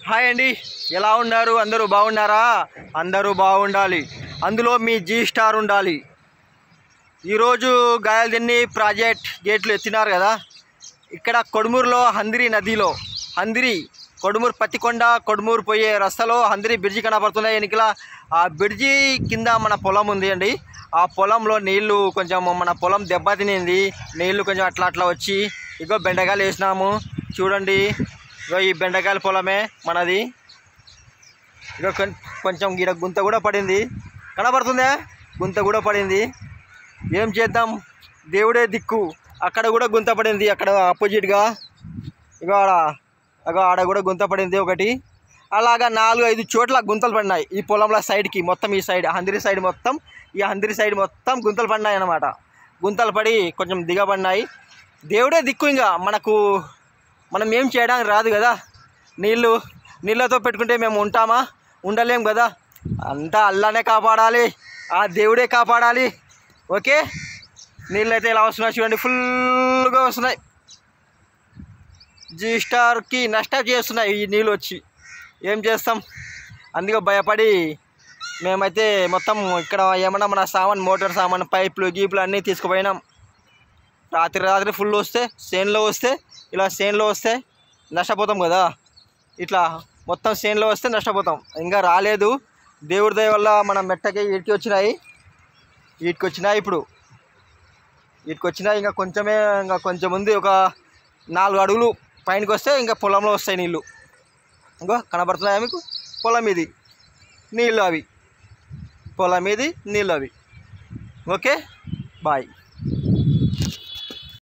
Hi అండి, ఎలా ఉన్నారు? అందరూ బాగున్నారా? అందరూ బాగుండాలి, అందులో మీ జీ స్టార్ ఉండాలి. ఈరోజు గాయల్దిన్ని ప్రాజెక్ట్ గేట్లు ఎత్తినారు కదా. ఇక్కడ కొడుమూరులో హంద్రి నదిలో కొడుమూరు పత్తికొండ కొడుమూరు పోయే రస్తలో హంద్రి బ్రిడ్జి కనపడుతున్నాయి. ఎన్నికల ఆ బ్రిడ్జి కింద మన పొలం ఉంది అండి. ఆ పొలంలో నీళ్లు కొంచెం మన పొలం దెబ్బతినింది. నీళ్లు కొంచెం అట్లా వచ్చి ఇగో బెండకాయలు వేసినాము చూడండి. ఇగో ఈ బెండకాయల పొలమే మనది. ఇగో కొంచెం గిడ గుంత కూడా పడింది, కనబడుతుందా? గుంత కూడా పడింది. ఏం చేద్దాం, దేవుడే దిక్కు. అక్కడ కూడా గుంత పడింది, అక్కడ ఆపోజిట్గా ఇగో ఆడ కూడా గుంత పడింది ఒకటి. అలాగా 4-5 చోట్ల గుంతలు పడినాయి ఈ పొలంలో సైడ్కి. మొత్తం ఈ సైడ్ హంద్రి సైడ్ మొత్తం, ఈ హంద్రి సైడ్ మొత్తం గుంతలు పడినాయి అన్నమాట. గుంతలు పడి కొంచెం దిగబడినాయి. దేవుడే దిక్కు. ఇంకా మనం ఏం చేయడానికి రాదు కదా. నీళ్ళతో పెట్టుకుంటే మేము ఉంటామా? ఉండలేం కదా. అంతా అల్లానే కాపాడాలి, ఆ దేవుడే కాపాడాలి. ఓకే, నీళ్ళు అయితే ఇలా వస్తున్నాయి చూడండి, ఫుల్గా వస్తున్నాయి. జీ స్టార్కి నష్టం చేస్తున్నాయి ఈ నీళ్ళు వచ్చి. ఏం చేస్తాం, అందుకే భయపడి మేమైతే మొత్తం ఇక్కడ ఏమన్నా మన మోటార్ సామాన్ పైపులు గీపులు అన్నీ తీసుకుపోయినాం. రాత్రి ఫుల్ వస్తే చేనులో వస్తే నష్టపోతాం కదా. ఇట్లా మొత్తం చేనులో వస్తే నష్టపోతాం. ఇంకా రాలేదు, దేవుడి దయ వల్ల మన మెట్టకి వీటికి వచ్చినాయి. ఇప్పుడు వీటికి వచ్చినాయి. ఇంకా కొంచెం ఉంది, ఒక 4 అడుగులు పైనకి వస్తే ఇంకా పొలంలో వస్తాయి నీళ్ళు. ఇంకో కనబడుతున్నాయా మీకు? పొలం ఇది నీళ్ళు అవి, పొలం ఇది నీళ్ళు అవి. Okay, bye.